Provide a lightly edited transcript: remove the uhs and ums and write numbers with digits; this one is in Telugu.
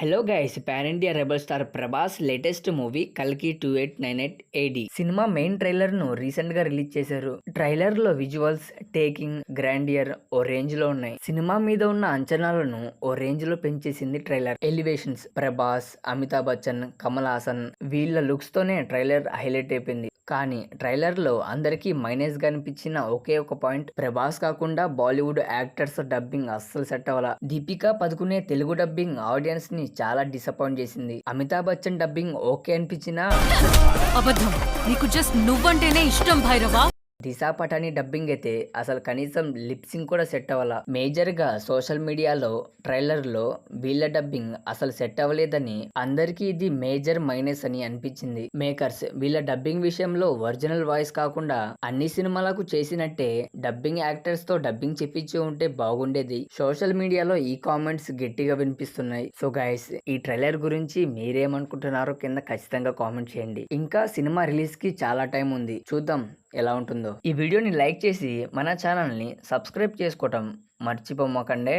Hello guys, pan India rebel star Prabhas latest movie కల్కి 2898 ఏడి సినిమా మెయిన్ ట్రైలర్ ను రీసెంట్ గా రిలీజ్ చేశారు. ట్రైలర్ లో విజువల్స్, టేకింగ్, గ్రాండియర్ ఓ రేంజ్ లో ఉన్నాయి. సినిమా మీద ఉన్న అంచనాలను ఓ రేంజ్ లో పెంచేసింది ట్రైలర్. ఎలివేషన్స్ ప్రభాస్, అమితాబ్ బచ్చన్, కమల్ హాసన్ వీళ్ళ లుక్స్ తోనే ట్రైలర్ హైలైట్ అయిపోయింది. కానీ ట్రైలర్ లో అందరికీ మైనస్ గా అనిపించిన ఒకే ఒక పాయింట్, ప్రభాస్ కాకుండా బాలీవుడ్ యాక్టర్స్ డబ్బింగ్ అస్సలు సెట్ అవ్వాల. దీపికా పదుకునే తెలుగు డబ్బింగ్ ఆడియన్స్ ని చాలా డిసప్పాయింట్ చేసింది. అమితాబ్ బచ్చన్ డబ్బింగ్ ఓకే అనిపించినా అబద్ధం. నీకు జస్ట్ నువ్వంటేనే ఇష్టం భైరవా. దిశా పటాని డబ్బింగ్ అయితే అసలు కనీసం లిప్సింగ్ కూడా సెట్ అవ్వాల. మేజర్ గా సోషల్ మీడియాలో ట్రైలర్ లో వీళ్ళ డబ్బింగ్ అసలు సెట్ అవ్వలేదని, అందరికీ ఇది మేజర్ మైనస్ అని అనిపించింది. మేకర్స్ వీళ్ళ డబ్బింగ్ విషయంలో ఒరిజినల్ వాయిస్ కాకుండా అన్ని సినిమాలకు చేసినట్టే డబ్బింగ్ యాక్టర్స్ తో డబ్బింగ్ చెప్పించి ఉంటే బాగుండేది. సోషల్ మీడియాలో ఈ కామెంట్స్ గట్టిగా వినిపిస్తున్నాయి. సో గైస్, ఈ ట్రైలర్ గురించి మీరేమనుకుంటున్నారో కింద ఖచ్చితంగా కామెంట్ చేయండి. ఇంకా సినిమా రిలీజ్ కి చాలా టైం ఉంది, చూద్దాం ఎలా ఉంటుందో. ఈ వీడియోని లైక్ చేసి మన ఛానల్ని సబ్స్క్రైబ్ చేసుకోవటం మర్చిపోమకండే.